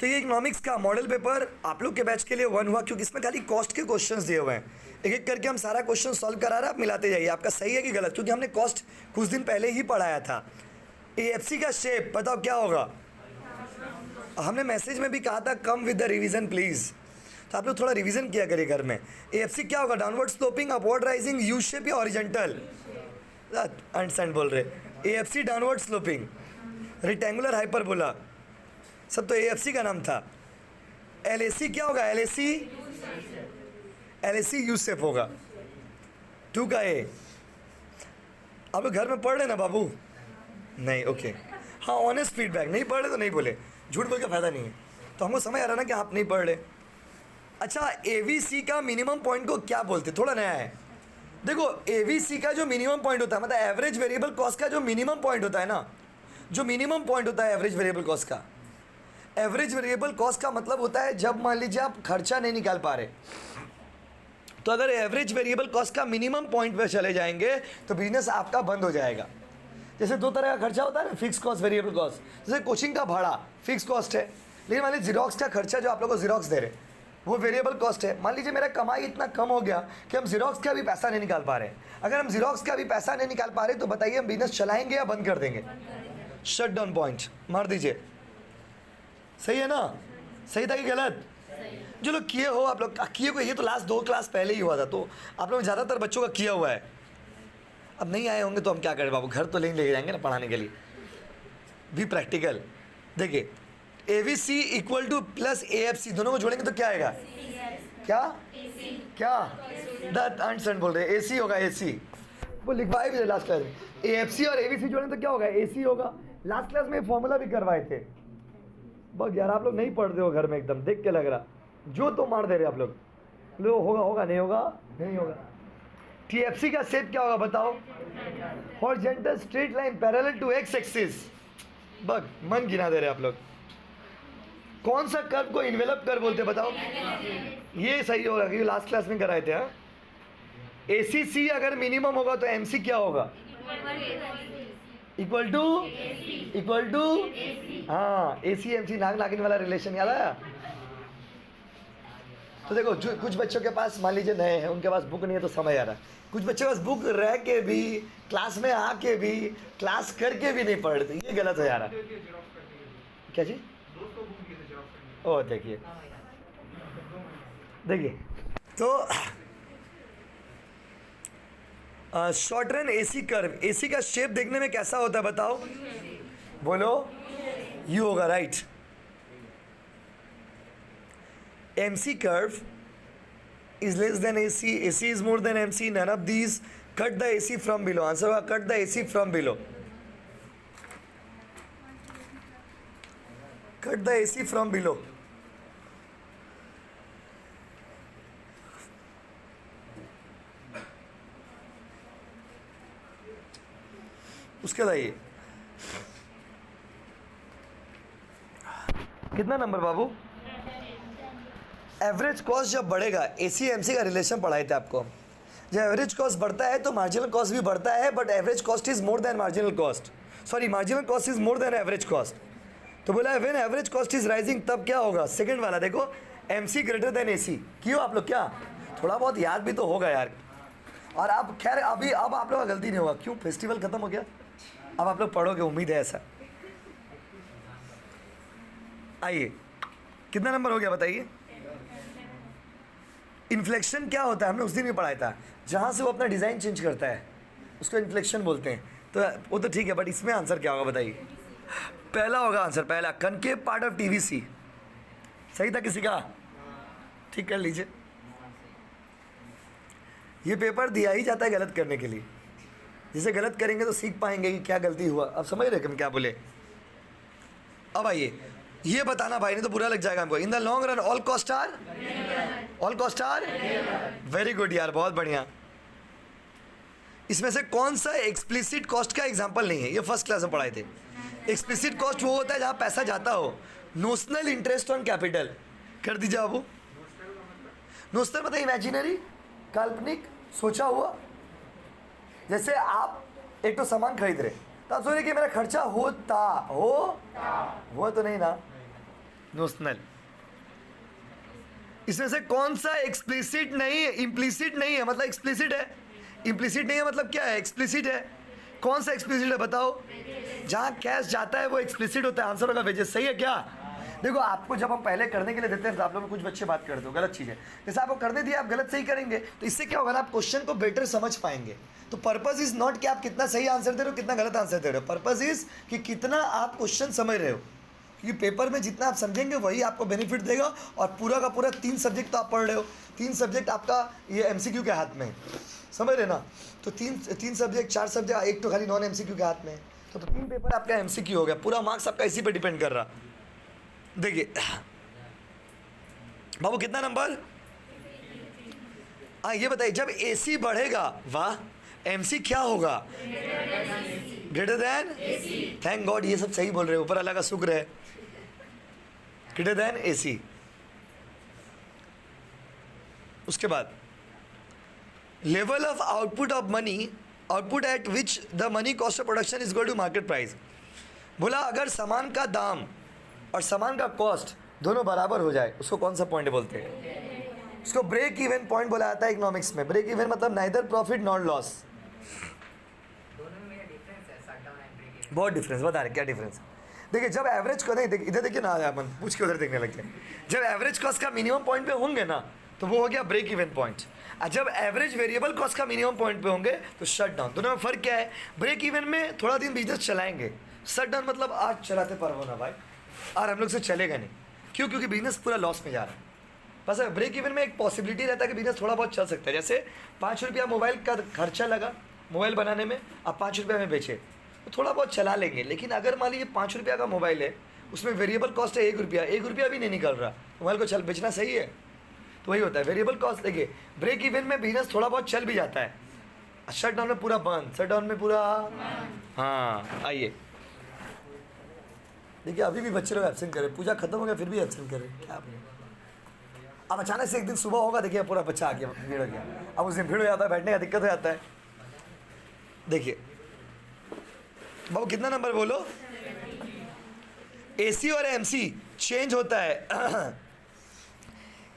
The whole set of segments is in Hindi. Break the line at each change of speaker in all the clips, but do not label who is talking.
तो ये इकोनॉमिक्स का मॉडल पेपर आप लोग के बैच के लिए 1 हुआ, क्योंकि इसमें खाली कॉस्ट के क्वेश्चंस दिए हुए हैं। एक एक करके हम सारा क्वेश्चन सॉल्व करा रहे हैं, आप मिलाते जाइए आपका सही है कि गलत, क्योंकि हमने कॉस्ट कुछ दिन पहले ही पढ़ाया था। एएफसी का शेप बताओ क्या होगा। हमने मैसेज में भी कहा था come with the revision please, तो आप लोग थोड़ा रिवीजन किया करिए घर में। एएफसी क्या होगा, downward sloping, upward rising, U shape या हॉरिजॉन्टल। अंडरस्टैंड बोल रहे। AFC downward sloping, rectangular hyperbola, सब तो एएफसी का नाम था। एलएसी क्या होगा, एलएसी यू शेप होगा। 2 का ए। आप लोग घर में पढ़ रहे ना बाबू? नहीं, ओके। हाँ, ऑनेस्ट फीडबैक, नहीं पढ़ रहे तो नहीं बोले, झूठ बोल के फायदा नहीं है। तो हमको समझ आ रहा ना कि आप नहीं पढ़ रहे। अच्छा, एवीसी का मिनिमम पॉइंट को क्या बोलते, थोड़ा नया है। देखो, एवीसी का जो मिनिमम पॉइंट होता है, मतलब एवरेज वेरिएबल कॉस्ट का जो मिनिमम पॉइंट होता है ना, जो मिनिमम पॉइंट होता है एवरेज वेरिएबल कॉस्ट का, एवरेज वेरिएबल कॉस्ट का मतलब होता है जब मान लीजिए आप खर्चा नहीं निकाल पा रहे, तो अगर एवरेज वेरिएबल कॉस्ट का मिनिमम पॉइंट पे चले जाएंगे तो बिजनेस आपका बंद हो जाएगा। जैसे 2 तरह का खर्चा होता है ना, फिक्स कॉस्ट, वेरिएबल कॉस्ट। जैसे कोचिंग का भाड़ा फिक्स कॉस्ट है, लेकिन मान लीजिए जीरोक्स का खर्चा जो आप लोगों को जीरोक्स दे रहे वो वेरिएबल कॉस्ट है। मान लीजिए मेरा कमाई इतना कम हो गया कि हम जीरोक्स का भी पैसा नहीं निकाल पा रहे। अगर हम जीरोक्स का भी पैसा नहीं निकाल पा रहे तो बताइए हम बिजनेस चलाएंगे या बंद कर देंगे? शट डाउन पॉइंट मार दीजिए। सही है ना? सही था कि गलत? जो लोग किए हो आप लोग किए को, ये तो लास्ट 2 क्लास पहले ही हुआ था, तो आप लोग ज़्यादातर बच्चों का किया हुआ है। अब नहीं आए होंगे तो हम क्या करें बाबू, घर तो ले जाएंगे ना पढ़ाने के लिए भी प्रैक्टिकल। देखिए, AVC equal two plus AFC, दोनों को जोड़ेंगे तो क्या आएगा? क्या क्या दैट आंसर बोल रहे हैं, एसी होगा, एसी। वो लिखवाए भी लास्ट क्लास में, एएफसी और एवीसी जोड़ेंगे तो क्या होगा? एसी होगा। लास्ट क्लास में फॉर्मूला भी करवाए थे। बस यार आप लोग नहीं पढ़ते हो घर में, एकदम देख के लग रहा जो तो मार दे रहे आप लोग। लो होगा होगा, नहीं होगा नहीं होगा। टीएफसी का शेप क्या होगा बताओ? Horizontal straight line parallel to X axis. बग मन गिना दे रहे आप लोग। कौन सा कर्व को इन्वेलप कर्व बोलते हैं बताओ? ये सही होगा क्योंकि लास्ट क्लास में कराए थे। हाँ, एसीसी अगर मिनिमम होगा तो एमसी क्या होगा? इक्वल टू हाँ, एसी एमसी नाग नागिन वाला रिलेशन याद आया? तो देखो, जो कुछ बच्चों के पास मान लीजिए नए हैं, उनके पास बुक नहीं है तो समझ आ रहा है। कुछ बच्चों के पास बुक रह के भी, क्लास में आके भी, क्लास करके भी नहीं पढ़ रहे, ये गलत है यार। क्या जी? ओ देखिए तो short run AC curve, AC का शेप देखने में कैसा होता है बताओ? बोलो, यू होगा, right. MC curve is less than AC, AC is more than MC, none of these, cut the AC from below, answer होगा cut the AC from below, cut the AC from below। उसके बाद ये कितना नंबर बाबू? एवरेज कॉस्ट जब बढ़ेगा, एसी एमसी का रिलेशन पढ़ाए थे आपको, जब एवरेज कॉस्ट बढ़ता है तो मार्जिनल कॉस्ट भी बढ़ता है, but average cost is more than marginal cost, sorry marginal cost is more than average cost. तो बोला है when average cost is rising तब क्या होगा? सेकंड वाला देखो, एमसी ग्रेटर देन एसी। क्यों आप लोग क्या थोड़ा बहुत याद भी तो होगा यार। और आप खैर अभी अब आप लोग का गलती नहीं होगा, क्यों फेस्टिवल खत्म हो गया, अब आप लोग पढ़ोगे, उम्मीद है ऐसा। आइए, कितना नंबर हो गया बताइए? इन्फ्लेक्शन क्या होता है? हमने उस दिन भी पढ़ाया था, जहाँ से वो अपना डिज़ाइन चेंज करता है उसको इन्फ्लेक्शन बोलते हैं। तो वो तो ठीक है, बट इसमें आंसर क्या होगा बताइए? पहला होगा आंसर, पहला कनकेव पार्ट ऑफ टीवीसी। सही था किसी का? ठीक कर लीजिए। ये पेपर दिया ही जाता है गलत करने के लिए, जिसे गलत करेंगे तो सीख पाएंगे कि क्या गलती हुआ। अब समझ रहे कि हम क्या बोले? अब आइए, ये बताना भाई, नहीं तो बुरा लग जाएगा हमको। In the long run all cost are very good यार, बहुत बढ़िया। इसमें से कौन सा एक्सप्लिसिट कॉस्ट का एग्जांपल नहीं है? ये फर्स्ट क्लास में पढ़ाए थे। एक्सप्लिसिट कॉस्ट वो होता है जहाँ पैसा जाता हो। नोशनल इंटरेस्ट ऑन कैपिटल कर दीजिए बाबू। नोशनल मतलब इमेजिनरी, काल्पनिक, सोचा हुआ। जैसे आप एक तो सामान खरीद रहे तो आप सोच रहे कि मेरा खर्चा होता हो तो नहीं ना, नोशनल। इसमें से कौन सा एक्सप्लिसिट नहीं है, इम्प्लिसिट नहीं है? मतलब एक्सप्लिसिट है, इम्प्लिसिट नहीं है मतलब क्या है? एक्सप्लिसिट है। कौन सा एक्सप्लिसिट है बताओ? जहाँ कैश जाता है वो एक्सप्लिसिट होता है। आंसर होगा वेजेस। सही है क्या? देखो आपको जब हम पहले करने के लिए देते हैं तो आप लोग कुछ बच्चे बात करते हो, गलत चीज़ है। जैसे आपको करने दिया, आप गलत सही करेंगे तो इससे क्या होगा ना, आप क्वेश्चन को बेटर समझ पाएंगे। तो पर्पस इज नॉट कि आप कितना सही आंसर दे रहे हो, कितना गलत आंसर दे रहे हो। पर्पस इज कि कितना आप क्वेश्चन समझ रहे हो, क्योंकि पेपर में जितना आप समझेंगे वही आपको बेनिफिट देगा। और पूरा का पूरा 3 सब्जेक्ट तो आप पढ़ रहे हो, 3 सब्जेक्ट आपका ये एमसीक्यू के हाथ में है, समझ रहे ना? तो तीन सब्जेक्ट, 4 सब्जेक्ट, एक तो खाली नॉन एमसीक्यू के हाथ में है। तो 3 पेपर आपका एमसीक्यू हो गया, पूरा मार्क्स आपका इसी पे डिपेंड कर रहा। देखिए बाबू कितना नंबर? हाँ ये बताइए, जब एसी बढ़ेगा, वाह, एमसी क्या होगा? Greater than. थैंक गॉड, ये सब सही बोल रहे हो, ऊपर अल्लाह का शुक्र है। Greater than AC. उसके बाद level of output of money, output at which the money cost of production is equal to market price. बोला अगर सामान का दाम और सामान का कॉस्ट दोनों बराबर हो जाए, उसको कौन सा पॉइंट बोलते हैं? उसको ब्रेक इवन पॉइंट बोला जाता है इकोनॉमिक्स में। ब्रेक इवन मतलब नाइदर प्रॉफिट नॉट लॉस। बहुत डिफरेंस, बता रहे क्या डिफरेंस? देखिए जब एवरेज को नहीं, इधर देखिए ना, अपन पूछ के उधर देखने लग गए। जब एवरेज कॉस्ट का मिनिमम पॉइंट पे होंगे ना, तो वो हो गया ब्रेक इवन पॉइंट। और जब एवरेज वेरिएबल कॉस्ट का मिनिमम पॉइंट पे होंगे तो शट डाउन। दोनों में फ़र्क क्या है? ब्रेक इवन में थोड़ा दिन बिजनेस चलाएंगे, शट डाउन मतलब आज चलाते पर होना भाई, और हम लोग से चलेगा नहीं। क्यों? क्योंकि बिजनेस पूरा लॉस में जा रहा है। बस ब्रेक इवन में एक पॉसिबिलिटी रहता है कि बिजनेस थोड़ा बहुत चल सकता है। जैसे 5 रुपया मोबाइल का खर्चा लगा मोबाइल बनाने में, अब 5 रुपये में बेचे तो थोड़ा बहुत चला लेंगे। लेकिन अगर मान लीजिए 5 रुपया का मोबाइल है, उसमें वेरिएबल कॉस्ट है 1 रुपया, 1 रुपया भी नहीं निकल रहा, मोबाइल को चल बेचना सही है? तो वही होता है वेरिएबल कॉस्ट। देखिए ब्रेक इवन में बिजनेस थोड़ा बहुत चल भी जाता है, शट डाउन में पूरा बंद, शट डाउन में पूरा। हाँ आइए देखिए, अभी भी बच्चे लोग एब्सेंट करें, पूजा खत्म हो गया फिर भी एब्सेंट करें, क्या आपने? अब अचानक से एक दिन सुबह होगा, देखिए पूरा बच्चा आ गया, भीड़ हो गया। अब उस दिन भीड़ हो जाता है, बैठने का दिक्कत हो जाता है। देखिए बाबू कितना नंबर बोलो? एसी और एमसी चेंज होता है।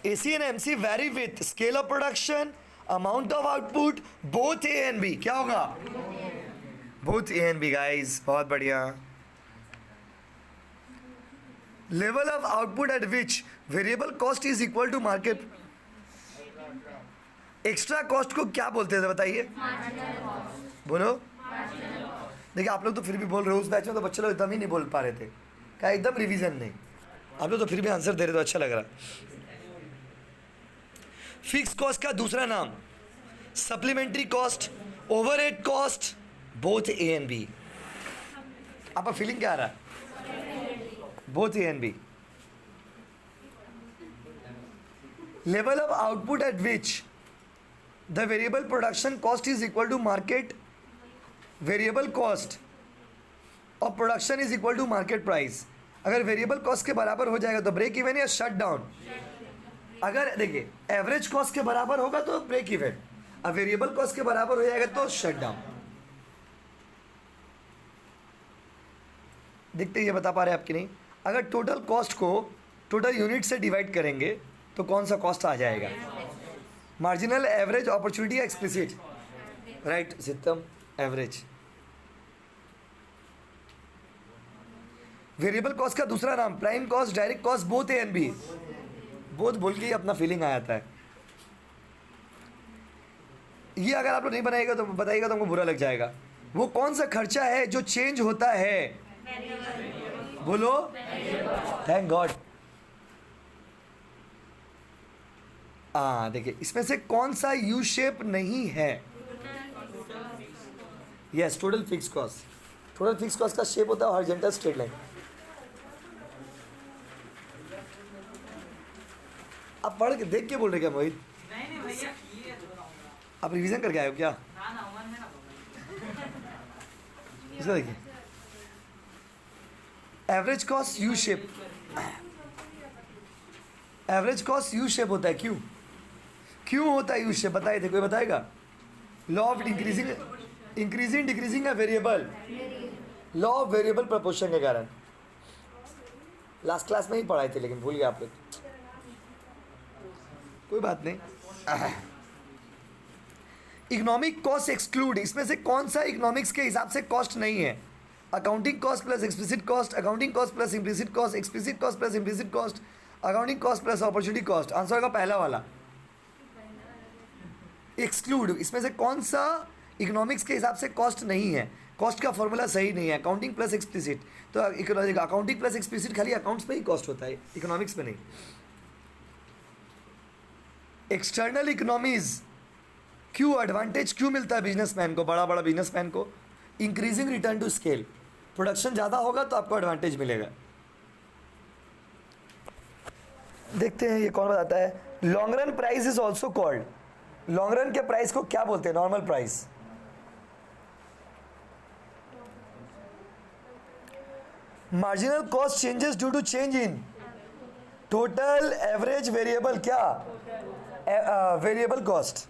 AC and MC vary with scale of production, amount of output, both A and B. क्या होगा? Both A and B guys, बहुत बढ़िया। Level of output at which variable cost is equal to market. Extra cost को क्या बोलते थे बताइए? बोलो। देखिए आप लोग तो फिर भी बोल रहे हो, उस बैच में तो बच्चे लोग एकदम ही नहीं बोल पा रहे थे, क्या एकदम रिवीजन नहीं। आप लोग तो फिर भी आंसर दे रहे तो अच्छा लग रहा। फिक्स कॉस्ट का दूसरा नाम supplementary cost, overhead cost, both A and B. आपका फीलिंग क्या आ रहा है? Both A and B. Level of output at which the variable production cost is equal to market, variable cost of production is equal to market price. अगर वेरिएबल कॉस्ट के बराबर हो जाएगा तो ब्रेक इवन या शट डाउन। अगर देखिए एवरेज कॉस्ट के बराबर होगा तो ब्रेक इवन, अब वेरिएबल कॉस्ट के बराबर हो जाएगा तो शट डाउन। देखते ये बता पा रहे हैं आपकी नहीं? अगर टोटल कॉस्ट को टोटल यूनिट से डिवाइड करेंगे तो कौन सा कॉस्ट आ जाएगा? Marginal, average, opportunity, explicit. Right सितम, एवरेज। वेरिएबल कॉस्ट का दूसरा नाम prime cost, direct cost, both A and B. Both बोल के ही अपना फीलिंग आ जाता है। ये अगर आप लोग नहीं बनाएगा तो बताइएगा तो हमको बुरा लग जाएगा। वो कौन सा खर्चा है जो चेंज होता है? बोलो। Thank God. देखिए इसमें से कौन सा यू शेप नहीं है? Yes, total fix cost. Total fix cost का शेप होता है हॉरिजॉन्टल स्ट्रेट लाइन। आप पढ़ के देख के बोल रहे क्या मोहित?
नहीं भैया, किए दोनों।
आप रिवीजन करके आए हो क्या?
ना ना, मन है ना
इसको देखिए, average cost U shape. Average cost U shape होता है। क्यों क्यों होता है यू शेप? बताए थे, कोई बताएगा? लॉ ऑफ इंक्रीजिंग डिक्रीजिंग है variable, law of variable proportion के कारण। लास्ट क्लास में ही पढ़ाए थे लेकिन भूल गए आप लोग, कोई बात नहीं। इकोनॉमिक कॉस्ट एक्सक्लूड, इसमें से कौन सा इकोनॉमिक्स के हिसाब से कॉस्ट नहीं है? Accounting cost plus explicit cost, accounting cost plus implicit cost, explicit cost plus implicit cost, accounting cost plus opportunity cost. Answer होगा पहला वाला, एक्सक्लूड। इसमें से कौन सा इकोनॉमिक्स के हिसाब से कॉस्ट नहीं है? कॉस्ट का फॉर्मूला सही नहीं है, अकाउंटिंग प्लस एक्सप्लिसिट। तो अकाउंटिंग प्लस एक्सप्लिसिट खाली अकाउंट्स में ही कॉस्ट होता है, इकोनॉमिक्स में नहीं। एक्सटर्नल इकोनॉमीज क्यों एडवांटेज क्यों मिलता है बिजनेसमैन को, बड़ा बड़ा बिजनेसमैन को? Increasing return to scale, production ज़्यादा होगा तो आपको एडवांटेज मिलेगा। देखते हैं ये कौन बताता है। Long run price is also called, long run के प्राइस को क्या बोलते हैं? Normal price. Marginal cost changes due to change in total average variable, क्या वेरिएबल कॉस्ट।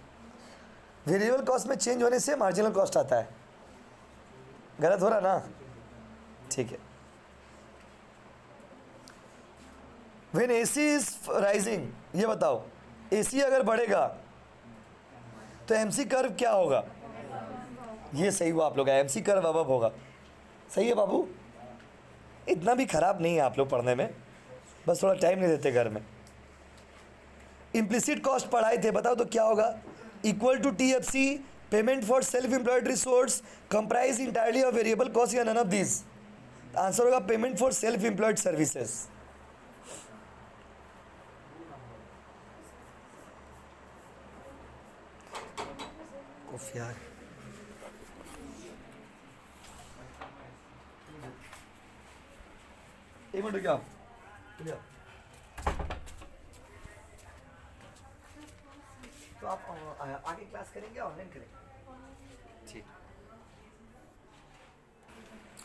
वेरिएबल कॉस्ट में चेंज होने से मार्जिनल कॉस्ट आता है। गलत हो रहा ना? ठीक है। व्हेन एसी इज राइजिंग, ये बताओ एसी अगर बढ़ेगा तो एमसी कर्व क्या होगा? ये सही हुआ आप लोग, एमसी कर्व अब होगा। सही है बाबू, इतना भी खराब नहीं है आप लोग पढ़ने में, बस थोड़ा टाइम नहीं देते घर में। इम्प्लिसिट कॉस्ट पढ़ाए थे, बताओ तो क्या होगा? Equal to TFC, payment for self employed resource, comprise entirely of variable cost या नन ऑफ दिस। आंसर होगा payment for self employed services. यार एक मिनट क्या तो आप आगे क्लास करेंगे, ऑनलाइन करेंगे? ठीक।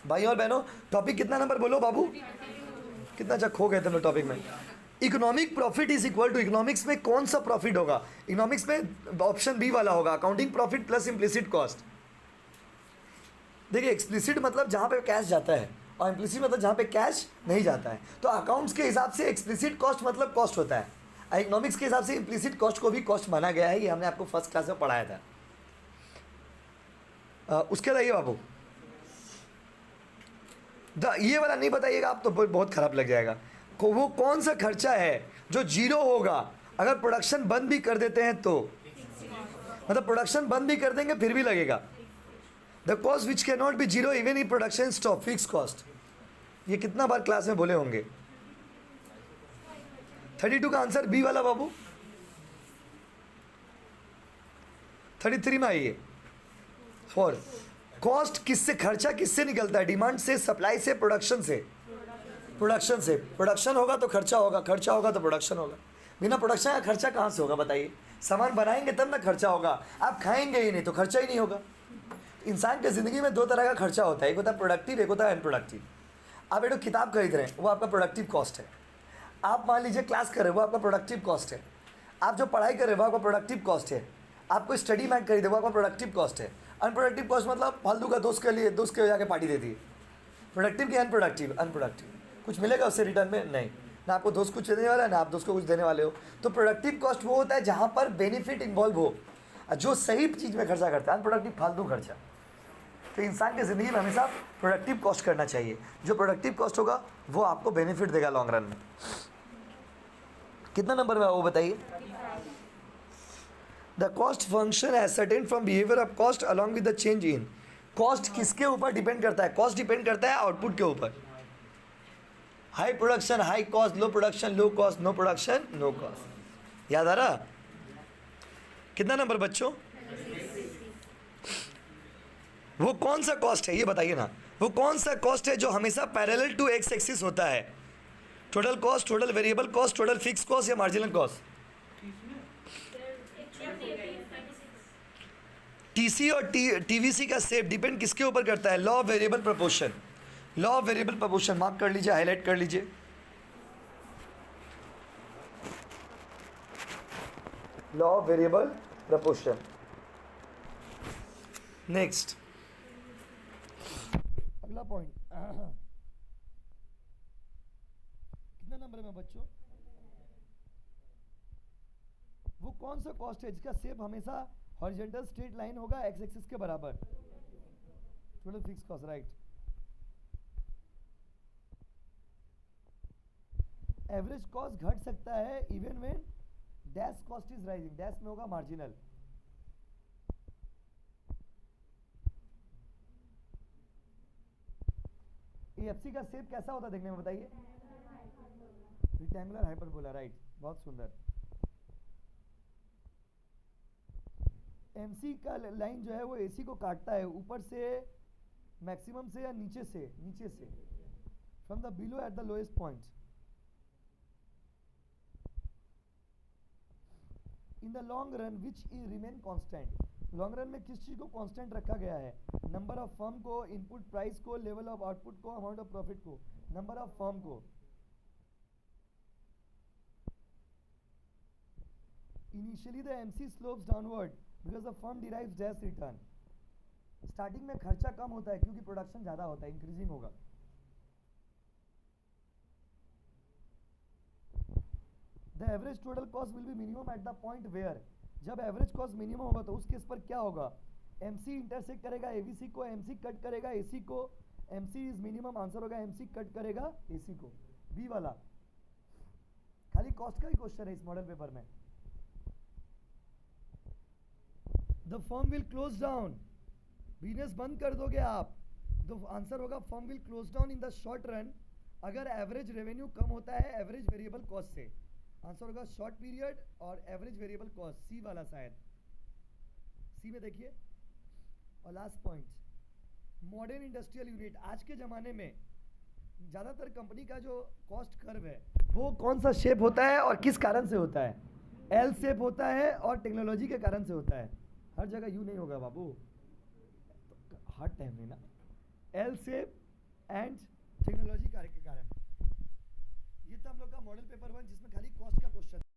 भाई और बहनों, टॉपिक कितना नंबर बोलो बाबू? कितना अच्छा खो गए तुम लोग टॉपिक में। Economic profit is equal to, economics में कौन सा प्रॉफिट होगा? इकोनॉमिक्स में ऑप्शन बी वाला होगा, accounting profit plus implicit cost. देखिए एक्सप्लिसिट मतलब जहाँ पे कैश जाता है और इम्प्लिसिट मतलब जहाँ पे कैश नहीं जाता है। तो अकाउंट्स के हिसाब से एक्सप्लिसिट कॉस्ट मतलब कॉस्ट होता है, इकोनॉमिक्स के हिसाब से इम्प्लिसिट कॉस्ट को भी कॉस्ट माना गया है। ये हमने आपको फर्स्ट क्लास में पढ़ाया था। उसके बाद ये बाबू ये वाला नहीं बताइएगा आप तो बहुत खराब लग जाएगा। वो कौन सा खर्चा है जो जीरो होगा अगर प्रोडक्शन बंद भी कर देते हैं तो? मतलब प्रोडक्शन बंद भी कर देंगे फिर भी लगेगा। The cost which can not be zero even in production stop, fix cost. ये कितना बार क्लास में बोले होंगे। 32 का आंसर बी वाला बाबू। 33 में आइए। 4 कॉस्ट किससे, खर्चा किससे निकलता है? डिमांड से, सप्लाई से, प्रोडक्शन से? प्रोडक्शन से। प्रोडक्शन होगा तो खर्चा होगा, खर्चा होगा तो प्रोडक्शन होगा। बिना प्रोडक्शन का खर्चा कहाँ से होगा बताइए? सामान बनाएंगे तब ना खर्चा होगा, आप खाएंगे ही नहीं तो खर्चा ही नहीं होगा। इंसान की ज़िंदगी में 2 तरह का खर्चा होता है, एक होता है प्रोडक्टिव, एक होता है अनप्रोडक्टिव। आप एक किताब खरीद रहे हैं वो आपका प्रोडक्टिव कॉस्ट है। आप मान लीजिए क्लास कर रहे हो वो आपका प्रोडक्टिव कॉस्ट है। आप जो पढ़ाई कर रहे हो वो आपका प्रोडक्टिव कॉस्ट है। आपको स्टडी मैट खरीदे वो आपका प्रोडक्टिव कॉस्ट है। अनप्रोडक्टिव कॉस्ट मतलब फालतू का दोस्त के लिए, दोस्त के जाके पार्टी दे दी। प्रोडक्टिव की अनप्रोडक्टिव, अनप्रोडक्टिव कुछ मिलेगा उससे रिटर्न में? नहीं, ना आपको दोस्त कुछ देने वाला है ना आप दोस्त को कुछ देने वाले हो। तो प्रोडक्टिव कॉस्ट वो होता है जहाँ पर बेनिफिट इन्वॉल्व हो, जो सही चीज़ में खर्चा करता है। अनप्रोडक्टिव फालतू खर्चा। तो इंसान की ज़िंदगी में हमेशा प्रोडक्टिव कॉस्ट करना चाहिए। जो प्रोडक्टिव कॉस्ट होगा वो आपको बेनिफिट देगा लॉन्ग रन में। कितना नंबर में वो बताइए? The cost function ascertain from behaviour of cost along with the change in. Cost किसके ऊपर डिपेंड करता है? कॉस्ट डिपेंड करता है आउटपुट के ऊपर। High production high cost, low production low cost, no production no cost. याद आ रहा? कितना नंबर बच्चों? वो कौन सा कॉस्ट है ये बताइए ना। वो कौन सा कॉस्ट है जो हमेशा पैरेलल टू एक्स एक्सिस होता है? Total cost, total variable cost, total fix cost या मार्जिनल कॉस्ट? टीसी और टीवीसी का शेप डिपेंड किसके ऊपर करता है? Law of variable proportion. Law of variable proportion mark कर लीजिए, हाईलाइट कर लीजिए। Law of variable proportion. Next अगला पॉइंट, नंबर में बच्चों? वो कौन सा कॉस्ट है जिसका शेप हमेशा हॉरिजॉन्टल स्ट्रेट लाइन होगा एक्स एक्सिस के बराबर? Total fix cost, right. Average cost घट सकता है even when dash cost is rising, dash में होगा मार्जिनल। एएफसी का शेप कैसा होता है देखने में बताइए? रेक्टेंगुलर हाइपरबोला, राइट, बहुत सुंदर। एमसी का लाइन जो है वो एसी को काटता है ऊपर से मैक्सिमम से या नीचे से? नीचे से, from the below at the lowest point. In the long run which is remain constant, long run में किस चीज को कांस्टेंट रखा गया है? नंबर ऑफ फर्म को, इनपुट प्राइस को, लेवल ऑफ आउटपुट को, अमाउंट ऑफ प्रॉफिट को। नंबर ऑफ फर्म को। Initially the MC slopes downward because the firm derives dash return, starting में खर्चा कम होता है क्योंकि प्रोडक्शन ज्यादा होता है, इंक्रीजिंग होगा। The average total cost will be minimum at the point where, जब एवरेज कॉस्ट मिनिमम होगा तो उस केस पर क्या होगा? एमसी इंटरसेक्ट करेगा एवीसी को, एमसी कट करेगा एसी को, एमसी इज मिनिमम, आंसर होगा एमसी कट करेगा एसी को, बी वाला। खाली कॉस्ट का ही क्वेश्चन है इस मॉडल पेपर में। The firm will close down, business बंद कर दोगे आप, तो आंसर होगा firm will close down in the short run अगर एवरेज रेवेन्यू कम होता है एवरेज वेरिएबल कॉस्ट से। आंसर होगा शॉर्ट पीरियड और एवरेज वेरिएबल कॉस्ट, सी वाला शायद, सी में देखिए। और last point, modern industrial unit, आज के ज़माने में ज़्यादातर कंपनी का जो कॉस्ट कर्व है वो कौन सा शेप होता है और किस कारण से होता है? एल शेप होता है और टेक्नोलॉजी के कारण से होता है। हर जगह यू नहीं होगा बाबू, हर टाइम में ना, एल शेप एंड टेक्नोलॉजी के कारण। ये था हम लोग का मॉडल पेपर 1 जिसमें खाली कॉस्ट का क्वेश्चन